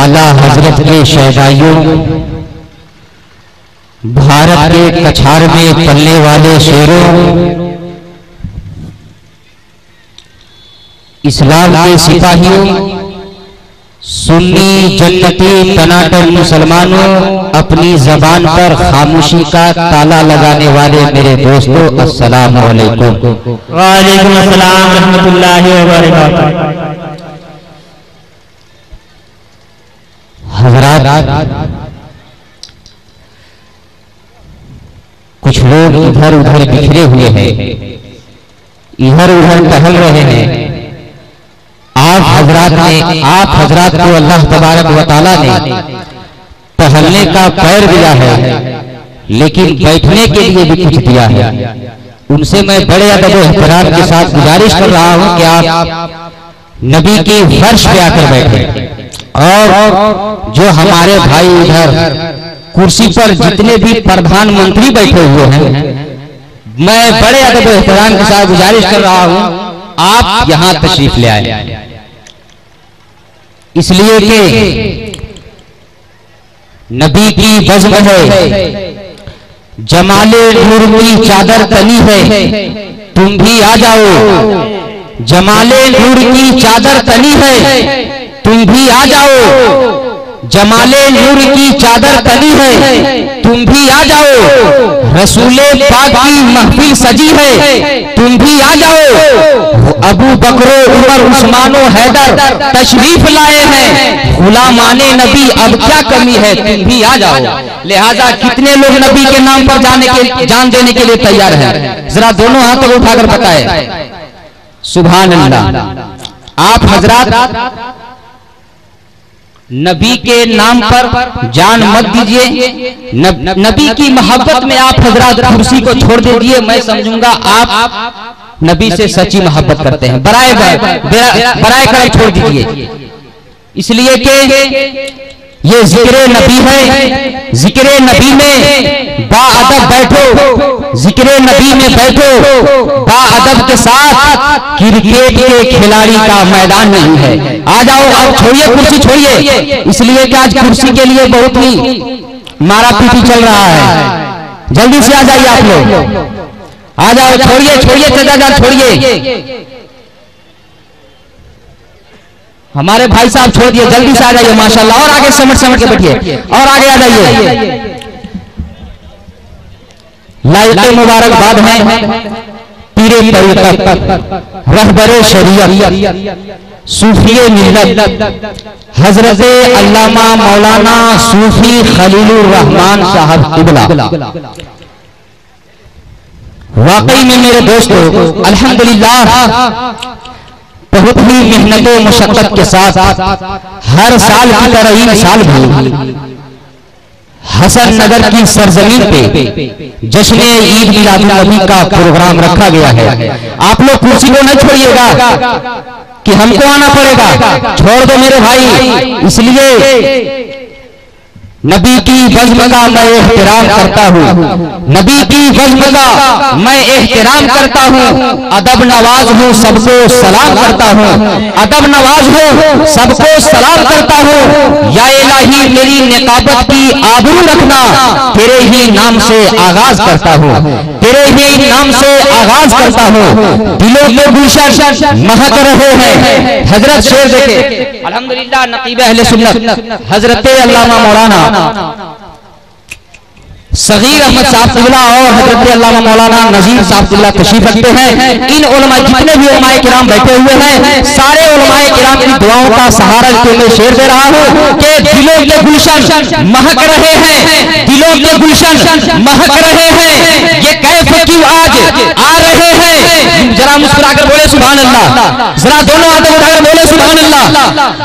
आला हजरत के शहदाइयों, भारत के कछार में पलने वाले शेरों, इस्लाम के सिपाहियों, सुन्नी जन्नती टनाटन मुसलमानों, अपनी जबान पर खामोशी का ताला लगाने वाले मेरे दोस्तों, अस्सलाम वालेकुम। वालेकुम अस्सलाम रहमतुल्लाहि व बरकातहू। हज़रात, कुछ लोग इधर उधर बिखरे हुए हैं, इधर उधर टहल रहे हैं। आप हजरात को अल्लाह तबारक व तआला ने टहलने का पैर दिया है, लेकिन बैठने के लिए भी कुछ दिया है। उनसे मैं बड़े अदब व एहतराम के साथ गुजारिश कर रहा हूं कि आप नबी की फर्श पे आकर बैठे। और जो हमारे भाई इधर कुर्सी पर जितने भी प्रधानमंत्री बैठे हुए हैं, मैं बड़े अदब व एहतराम के साथ गुजारिश कर रहा हूं, आप यहां तशरीफ ले आए। इसलिए कि नबी की बज़्म है, जमाले नूर की चादर तनी है, तुम भी आ जाओ। जमाले नूर की चादर तनी है, तुम भी आ जाओ। जमाले नूर की चादर तनी है, तुम भी आ जाओ। रसूले पाक की महफिल सजी है, तुम भी आ जाओ। अबू बकरो उमर उस्मानो हैदर तशरीफ लाए हैं, गुलामाने नबी अब क्या कमी है, तुम भी आ जाओ। लिहाजा कितने लोग नबी के नाम पर जान देने के लिए तैयार हैं? जरा दोनों हाथों को उठाकर बताएं। सुभान अल्लाह। आप हजरात नबी के नाम पर जान मत दीजिए। नबी की मोहब्बत में आप हजरात कुर्सी को छोड़ दीजिए। मैं समझूंगा आप नबी से सच्ची मोहब्बत करते हैं। बराए करम छोड़ दीजिए, इसलिए कि ये जिक्र नबी है। जिक्र नबी में बाअदब बैठो, जिक्र नबी में बैठो बाअदब के साथ। क्रिकेट के खिलाड़ी का मैदान नहीं है। आ जाओ, अब छोड़िए कुर्सी, छोड़िए, इसलिए कि आज कुर्सी के लिए बहुत ही मारा पीटी चल रहा है। जल्दी से आ जाइए आप लोग, आ जाओ। छोड़िए छोड़िए चाचा, छोड़िए। हमारे भाई साहब छोड़ दिए, जल्दी से आ जाइए माशाल्लाह। और आगे समट के बैठिए, और आगे आ जाइए। लाइट मुबारकबाद है पीरे तरीक़त, रहबरे शरीयत, सूफिए मिल्लत, हजरत अल्लामा मौलाना सूफी खलीलुर रहमान साहब क़िबला। वाकई में मेरे दोस्तों, अल्हम्दुलिल्लाह बहुत ही मेहनत और मशक्कत के साथ हर साल की तरह इस साल भी हसन नगर की सरजमीन पे जश्न ईद मिलादुन्नबी का प्रोग्राम रखा गया है। आप लोग कुर्सी को न छोड़िएगा कि हमको आना पड़ेगा, छोड़ दो मेरे भाई। इसलिए नबी की बज़्म का मैं एहतराम करता हूँ, नबी की बज़्म का मैं एहतराम करता हूँ। अदब नवाज हूँ, सबको सलाम करता हूँ। अदब नवाज हूँ, सबको सलाम करता हूँ। या इलाही मेरी निकाबत की आबरू रखना, तेरे ही नाम से आगाज करता हूँ, तेरे ही नाम से आगाज करता हूँ। दिलों में गुलशन महक रहे हैं। हजरत शेर देखे, अल्हम्दुलिल्लाह नकीब अहले सुन्नत हजरत अल्लामा मौलाना सगीर अहमद साहब क़िबला और हजरत अल्लामा मौलाना नजीर साहब क़िबला तशरीफ रखते हैं। इन उलमा, जितने भी उलमाए किराम बैठे हुए हैं, सारे उलमाए किराम की दुआओं का सहारा लेते हुए शेर दे रहा हूँ कि दिलों के गुलशन महक रहे हैं, दिलों के गुलशन महक रहे हैं। ये कैफ क्यों आज आ रहे हैं? जरा मुस्कुराकर बोले सुभान अल्लाह। जरा दोनों हाथों उठाकर बोले सुभान अल्लाह।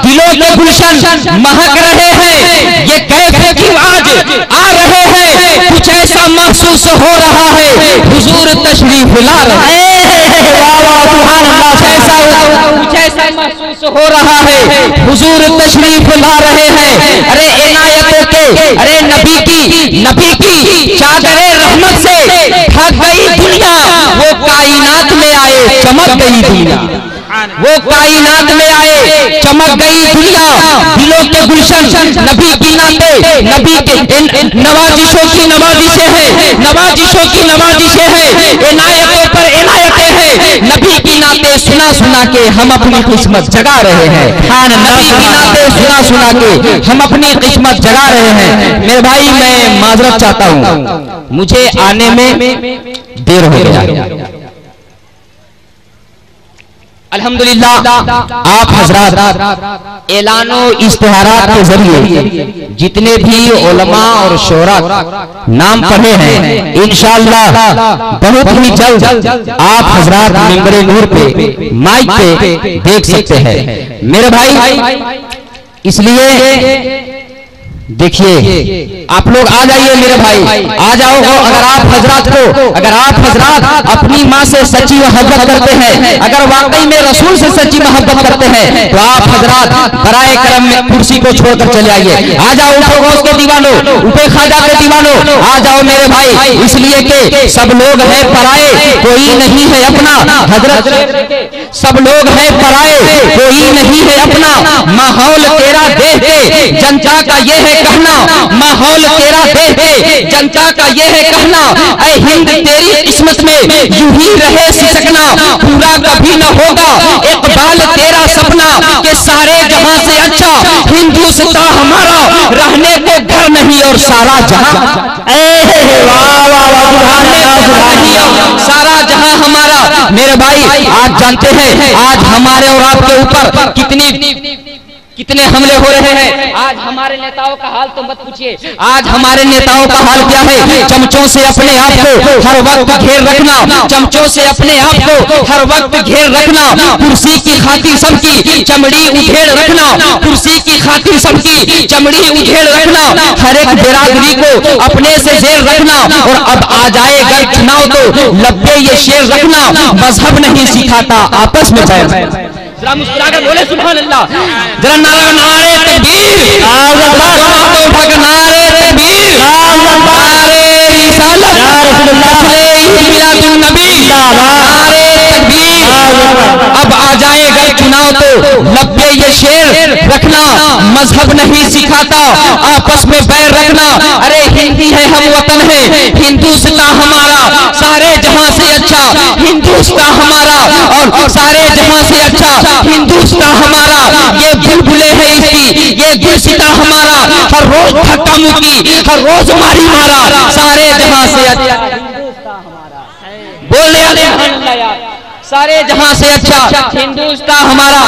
दिलों के गुलशन महक रहे हैं, ये कैफ क्यों आज आ रहे हैं? कुछ ऐसा महसूस हो रहा है, हुजूर तशरीफ ला रहे हैं। कुछ ऐसा महसूस हो रहा है, हुजूर तशरीफ ला रहे हैं। अरे इनायतों के, अरे नबी की चादरे रहमत से ढक गई दुनिया, वो कायनात में आए चमक गई दुनिया। वो कायनात में आए, चमक गई दुनिया, दिलों के गुलशन नबी की नाते, नबी के नवाजिशों की नवाजिशें हैं, नवाजिशों की नवाजिशें हैं, इनायतों पर इनायतें हैं। नबी की नाते सुना सुना के हम अपनी किस्मत जगा रहे हैं। नबी की नाते सुना सुना के हम अपनी किस्मत जगा रहे हैं। मेरे भाई, मैं माजरत चाहता हूँ, मुझे आने में देर हो गया। अल्हम्दुलिल्लाह आप हजरात एलानो इश्तिहारात के जरिए जितने भी उलमा और शोरा नाम पढ़े हैं, इंशाअल्लाह बहुत ही जल्द आप हजरात मिंबरे नूर पे माइक पे देख सकते हैं। मेरे भाई, इसलिए देखिए आप लोग आ जाइए मेरे भाई, आ जाओ। अगर आप हजरात अपनी माँ से सच्ची मोहब्बत करते हैं, अगर वाकई में रसूल से सच्ची मोहब्बत करते हैं, तो आप हजरात बराए करम में कुर्सी को छोड़कर चले आइए। आ जाओ उठो गौस के दीवानों, उठे ख्वाजा के दीवानों, आ जाओ मेरे भाई। इसलिए कि सब लोग हैं पराए, कोई नहीं है अपना। हजरत सब लोग हैं पराए, कोई नहीं है अपना। माहौल तेरा देख के जनता का ये है कहना, माहौल तेरा देख के जनता का ये है कहना। ऐ हिंद तेरी किस्मत में यूं ही रहे सिसकना, पूरा कभी न होगा इकबाल तेरा सपना। के सारे जहां से अच्छा हिंदुस्तान हमारा, रहने को घर नहीं और सारा जहां, सारा जहां हमारा। मेरे भाई, आज जानते हैं आज हमारे और आपके ऊपर कितने हमले हो रहे हैं। आज हमारे नेताओं का हाल तो मत पूछिए। आज हमारे नेताओं का हाल क्या है? चमचों से अपने आप को हर वक्त घेर रखना, चमचों से अपने आप को हर वक्त घेर रखना। कुर्सी की खातिर सबकी चमड़ी उधेड़ रखना, कुर्सी की खातिर सबकी चमड़ी उधेड़ रखना। हर एक बिरादरी को अपने से जेर रखना। और अब आ जाएगा चुनाव तो लब्बे ये शेर रखना। मजहब नहीं सिखाता आपस में बैर। जरा मुस्कुराकर बोले सुभान अल्लाह। जरा नारे तकबीर, उठाकर नारे तकबीर, नारे रिसालत, नबी, नारे तकबीर। अब आ जाएगा चुनाव तो लब्बे ये शेर रखना। मजहब नहीं सिखाता आपस में बैर रखना। अरे हिंदी है हम वतन है, हिंदुस्तान हमारा, सारे जहां से अच्छा हिंदुस्तान हमारा। और सारे जहां से अच्छा हिंदुस्तान हमारा। ये बुलबुले है इसकी, ये गुलसिता हमारा। हर रोज धक्का मुक्की, हर रोज मारी मारा। सारे जहां से अच्छा हिंदुस्तान हमारा। बोले अल्लाह यार, सारे जहां से अच्छा हिंदुस्तान हमारा।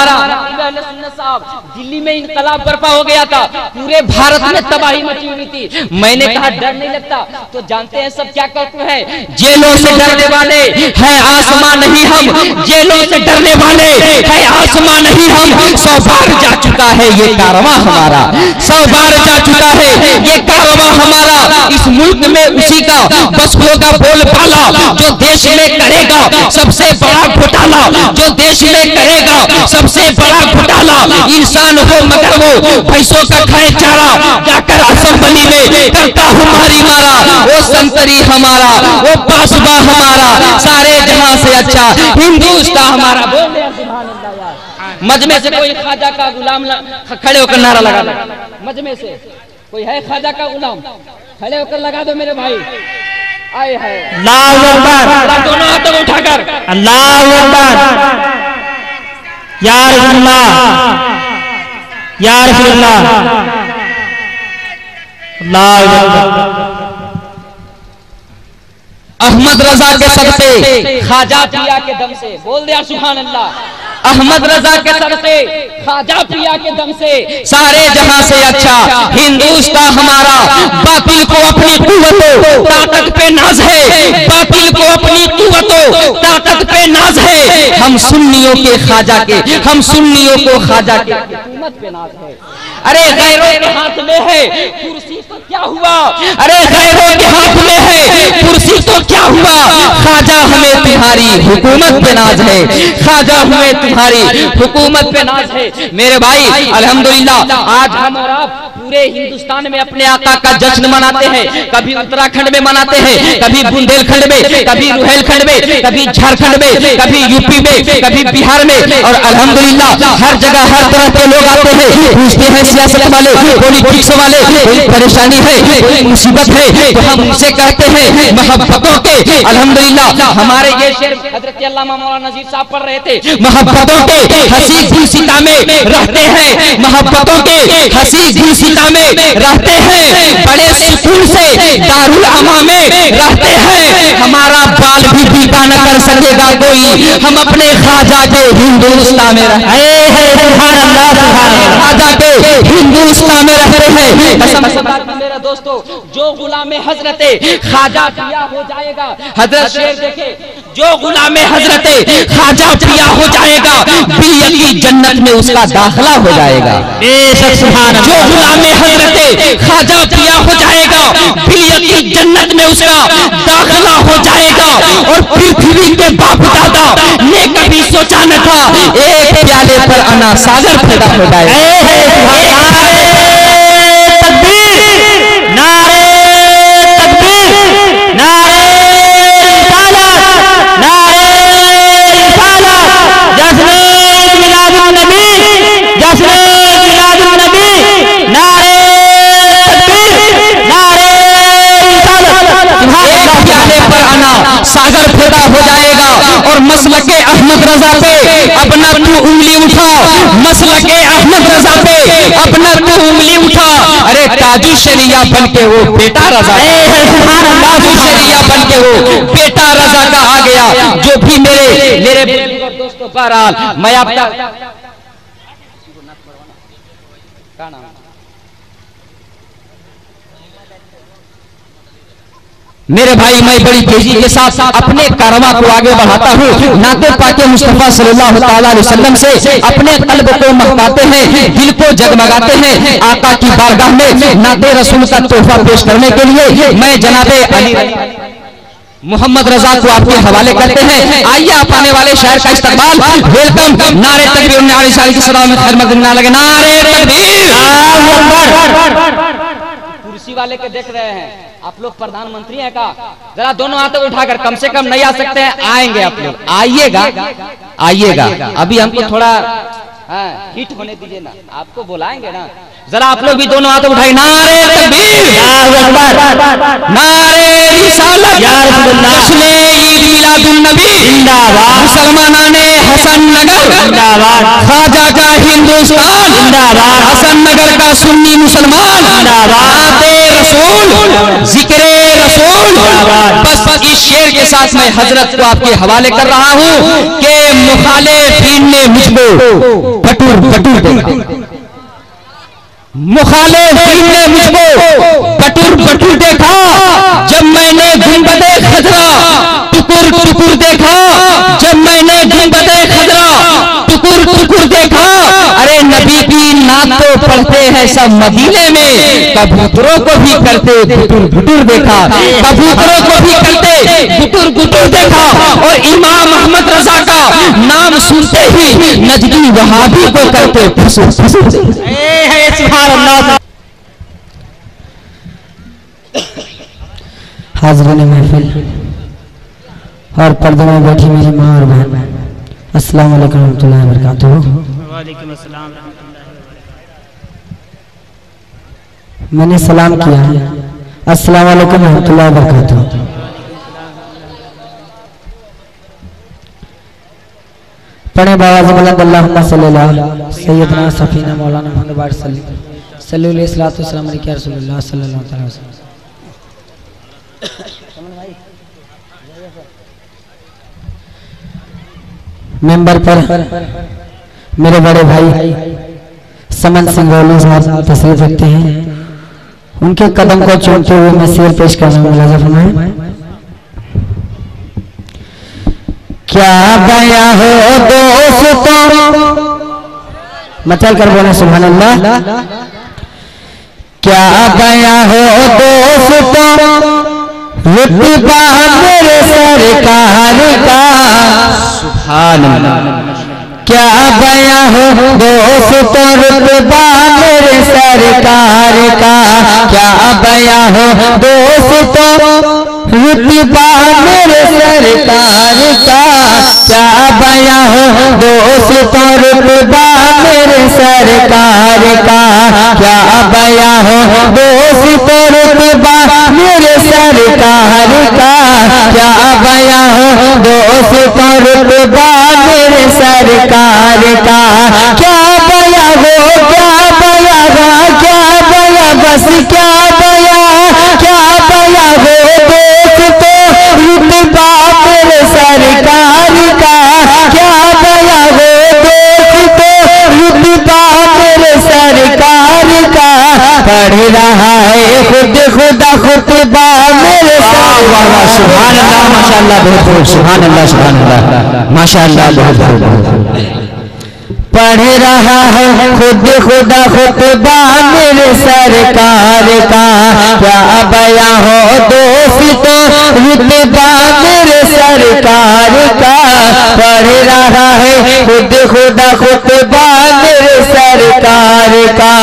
दिल्ली में इंकलाब बर्पा हो गया था, पूरे भारत में तबाही मची हुई थी। मैंने कहा डर नहीं लगता, तो जानते हैं सब क्या करते हैं? जेलों से डरने वाले हैं आसमां नहीं हम, जेलों से डरने वाले हैं आसमां नहीं हम। 100 बार जा चुका है ये कारवां हमारा, 100 बार जा चुका है ये कारवां हमारा। इस मुल्क में उसी का बस होगा बोलबाला, जो देश में करेगा सबसे बड़ा घोटाला, जो देश में करेगा सबसे बड़ा घोटाला। इंसान हो मगर वो पैसों का खाए चारा, जाकर असेंबली में करता हमारी मारा। वो संतरी हमारा, वो पासबा हमारा। सारे जहां से अच्छा हिंदुस्तान हमारा। बोल सुभान अल्लाह यार। मजमे से कोई ख्वाजा का गुलाम खड़े होकर नारा लगा दो। मजमे से कोई है ख्वाजा का गुलाम, खड़े होकर लगा दो मेरे भाई। आए है अल्लाहू अकबर, दोनों हाथों को उठाकर अल्लाहू अकबर। या रसूलुल्लाह, या रसूलुल्लाह, अल्लाहू अकबर। अहमद रजा के सदक़े ख्वाजा पिया के दम से, बोल दिया सुभान अल्लाह। अहमद रजा के सदक़े ख्वाजा पिया के दम से सारे जहां से अच्छा हिंदुस्तान हमारा। बातिल को अपनी कुव्वतों ताकत पे नाज है, बातिल को अपनी कुव्वतों ताकत पे नाज है। हम सुन्नियों के ख्वाजा के, हम सुन्नियों को ख्वाजा के हुकूमत पे नाज है। अरे गैरों के हाथ में है कुर्सी तो क्या हुआ? अरे गैरों के हाथ में है कुर्सी तो क्या हुआ? ख्वाजा हमें तुम्हारी हुकूमत पे नाज है, ख्वाजा हमें तुम्हारी हुकूमत पे नाज है। मेरे भाई अल्हम्दुलिल्लाह आज हम और आप पूरे हिंदुस्तान में अपने आका का जश्न मनाते हैं। कभी उत्तराखंड में मनाते हैं, कभी बुंदेलखंड में, कभी रुहेलखंड में, कभी झारखंड में, कभी यूपी में, कभी बिहार में, और अल्हम्दुलिल्लाह हर जगह हर तरह के लोग आते हैं, पूछते हैं सियासत वाले, पॉलिटिक्स वाले, कोई परेशानी है, कोई मुसीबत है, तो हम उनसे कहते हैं मोहब्बतों के, अल्हम्दुलिल्लाह हमारे ये शेर हजरत अल्लामा मौलाना नजीर साहब पढ़ रहे थे, मोहब्बतों के हंसी गुलसिता में रहते हैं, मोहब्बतों के हंसी गुलसिता में रहते हैं, बड़े सुकून से दारुल अमा में रहते हैं। हमारा बाल भी बीता न कर सकेगा कोई, हम अपने ख्वाजा के हिंदुस्तान में रहते हैं, ख्वाजा के हिंदुस्तान में रहते हैं। मेरे दोस्तों जो गुलाम हजरते ख्वाजा पिया हो जाएगा, हजरत शेर देखे, जो गुलाम हजरते ख्वाजा पिया हो जाएगा बिल्कुल जन्नत में उसका दाखिला हो जाएगा। जो गुलाम हजरते ख्वाजा पिया हो जाएगा बिल्कुल जन्नत में उसका दाखिला हो जाएगा। और पृथ्वी के बाप दादा ने कभी सोचा न था एक प्याले पर अना सागर पैदा हो जाएगा। सागर पैदा हो जाएगा। और मसलके अहमद रजा पे अपना तू उंगली उठा, मसलके अहमद रजा पे अपना तू उंगली उठा। अरे ताजु शरिया बन के वो बेटा रजा, ताजु शरिया बन के वो बेटा रजा का आ गया। जो भी मेरे दोस्तों बहरहाल मैं आपका मेरे भाई मैं बड़ी तेजी के साथ अपने कारवा को आगे बढ़ाता हूँ। नाते पाके मुस्तफा सल्लल्लाहु अलैहि वसल्लम से अपने कल्ब को महकाते हैं, दिल को जगमगाते हैं। आका की बारगाह में नाते रसूल का तोहफा पेश करने के लिए मैं जनाबे अली मोहम्मद रजा को आपके हवाले करते हैं। आइए आप आने वाले शायर का इस्तकबाल वेलकम। नारे तकबीर, नारे शायर की सदा में खैर मकदम ना लगे, नारे तकबीर। कुर्सी वाले के देख रहे हैं आप लोग, प्रधानमंत्री हैं का, जरा दोनों हाथ उठाकर, कम से कम नहीं आ सकते हैं, आएंगे आप लोग, आइएगा आइएगा। अभी हमको थोड़ा हिट होने दीजिए ना, आपको बुलाएंगे ना, जरा आप लोग भी दोनों हाथ उठाए। नारे तकबीर, नारे रिसालत, जश्न ईद मिलादुन नबी जिंदाबाद, मुसलमानाने हसन नगर जिंदाबाद, ख्वाजा का हिंदुस्तान जिंदाबाद, हसन नगर का सुन्नी मुसलमान जिंदाबाद, रसूल जिक्रे रसूल। बस इस शेर के साथ मैं हजरत को आपके हवाले कर रहा हूँ कि मुखालिफीन ने मुझको बटूर बटूर देखा, मुखालिफीन ने मुझको बटूर बटूर देखा। जब मैंने गुंबदे खजरा टुकुर टुकुर देखा, जब मैंने गुंबदे खजरा टुकुर टुकुर देखा। अरे नबी की नात तो पढ़ते हैं सब मदीने में, कबूतरों को भी करते गुटुर गुटुर देखा, कबूतरों को भी करते गुटुर गुटुर देखा। और इमाम अहमद रजा का नाम सुनते ही नजदी वहाबी को करते फुसुर फुसुर। सुभान अल्लाह। हाज़रीन महफिल और पर्दे में बैठी मेरी माँ और बहन, अस्सलाम वालेकुम रहमतुल्लाहि व बरकातुहू। वालेकुम अस्सलाम रहमतुल्लाहि व बरकातुहू। मैंने सलाम किया, अस्सलाम वालेकुम रहमतुल्लाहि व बरकातुहू। पढ़े बाबा बुलंद अल्लाहुम्मा सल्ली अला सय्यदना सफीना मौलाना मुहम्मद सल्लल्लाहु अलैहि वसल्लम। मेंबर पर मेरे बड़े भाई समन सिंह गोली साहब तशरीफ रखते हैं। उनके कदम को चूमते हुए मैं शेर पेश करना मुलाजा फरमाएं। क्या गया हो दोस्तों, मचल कर बोले सुभान अल्लाह। क्या बयां हो दोस्तों रुतबा मेरे सरकार का। सुभान अल्लाह। क्या बयां हो दोस्तों रुतबा मेरे सरकार का। क्या बयां हो दोस्तों रुतबा मेरे सरकार का। क्या बयां हो दोस्तों रुतबा मेरे सरकार का। क्या बयां हो दोस्तों रुतबा मेरे सरकार का। क्या बयां हो दोस्तों रुतबा मेरे सरकार का। क्या बयां हो क्या बयां क्या बयां बस क्या बयां हो दोस्तों रुतबा मेरे सरकार का। क्या बयां हो दोस्तों रुतबा मेरे सरकार का। पढ़ रहा है खुद खुदा खुतबा मेरे सरकार। सुभान अल्लाह माशाअल्लाह बहुत खूब। सुभान अल्लाह माशाअल्लाह बहुत खूब। पढ़ रहा है खुद खुदा खुतबा मेरे सरकार का। क्या बयां हो दोस्तों रुतबा मेरे सरकार का। पढ़ रहा है खुद खुदा खुतबा मेरे सरकार का।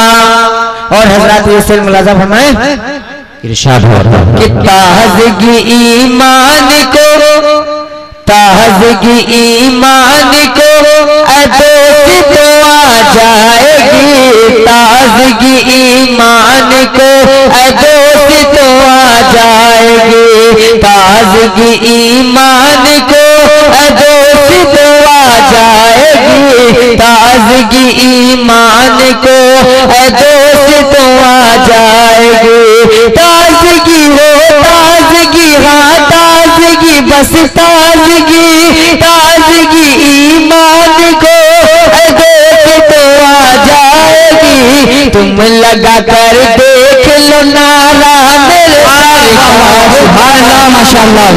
और हजरत ये सिर मुलाजा फरमाए इरशाद हो रहा है कि ताज़गी ईमान को ताज़गी ईमान को दोस्त तो आ जाएगी। ताज़गी ईमान को दोस्त तो आ जाएगी। ताज़गी ईमान को दोस्त तो आ जाएगी। ताज़गी ईमान को दोस्त तो आ जाएगी। ताज़गी हो ताज़गी हाँ ताज़गी बस ताज़गी ताज़गी ईमान को दोस्त तो आ जाएगी। तुम लगा कर देख लो नारा मेरे सरकार। माशाअल्लाह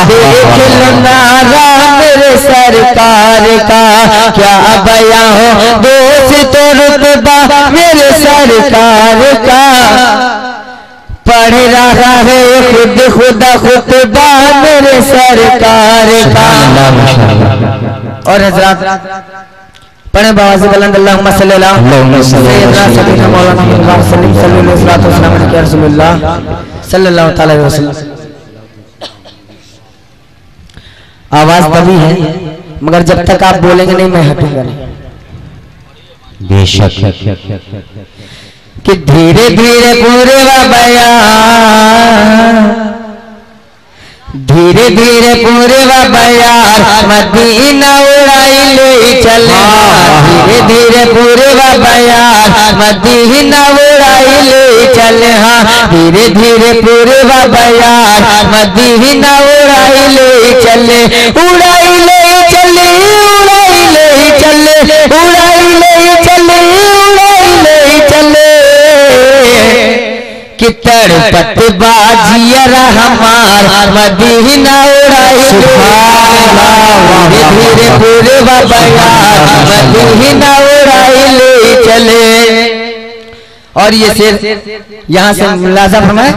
देख लो नारा मेरे सरकार का। क्या बयां हो दोस्त रुतबा मेरे सरकार का। पढ़ रहा है खुद खुदा खुतबा मेरे सरकार का। और हजरात पढ़े बाबा से बुलंद अल्लाहुम्मा सल्ली अला सय्यदना सय्यदना मौलाना मुहम्मद सल्लल्लाहु अलैहि वसल्लम। आवाज दबी है मगर जब तक आप बोलेंगे नहीं मैं हटूंगा नहीं। बेशक कि धीरे धीरे पूरे बयान धीरे धीरे पूरे बयान मदीना उड़ाई ले चले। धीरे धीरे पूरे बयान मदीना उड़ाई ले चले। हाँ धीरे धीरे पूरे बयान मदीना उड़ाई ले चले। उड़ाई ले चले उड़ाई ले चले उड़ाई ले चले उड़ाई ले चले। कि तड़पत बाजिया हमार मदीना उड़ाई धीरे धीरे पूरे बयान मदीना उड़ाई ले चले। और ये शेर यहाँ से मुलाजा फरमाए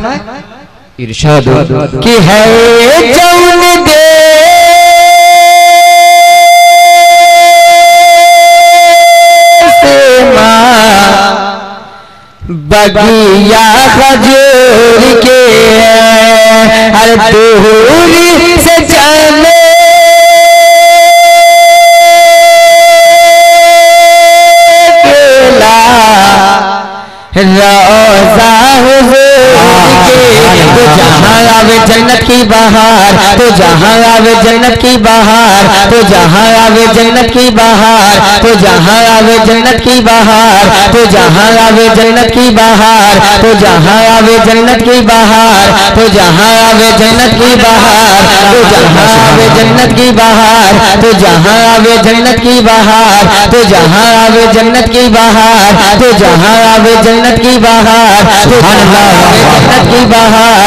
इरशाद कि है जौन दे बगिया खजूर के हर दूरी से चले। रोजा हुजूर के तो जहाँ आवे जन्नत की बहार तो जहाँ आवे जन्नत की बहार तो जहाँ आवे जन्नत की बहार तो जहाँ आवे जन्नत की बहार तो जहाँ आवे जन्नत की बहार तो जहाँ आवे जन्नत की बहार तो जहाँ आवे जन्नत की बहार तो जहाँ आवे जन्नत की बहार तो जहाँ आवे जन्नत की बहार तो जहाँ आवे जन्नत की बहार तो जहाँ आवे जन्नत की बहार तो जहाँ आवे जन्नत की बहार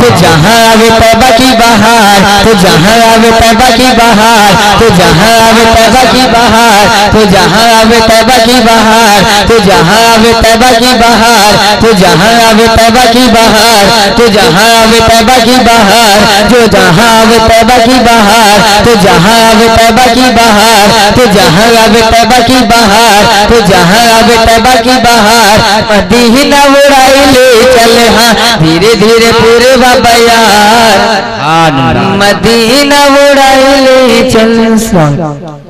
तो जहाँ आवे तौबा की बहार, तो जहाँ आवे तौबा की बहार, तो जहाँ आवे तौबा की बहार, तो जहाँ आवे तौबा की बहार, तो जहाँ आवे तौबा की बहार, तो जहाँ आवे तौबा की बहार, तो जहाँ आवे तौबा की बहार, जो जहाँ आवे तौबा की बहार, तो जहाँ आवे तौबा की बहार, तो जहाँ आवे तौबा की बहार, तो जहाँ आवे तौबा की बहार, मदीना उड़ाई ले चले हाँ धीरे धीरे पूरे बाबा यार, मदीना उड़ाई ले चल।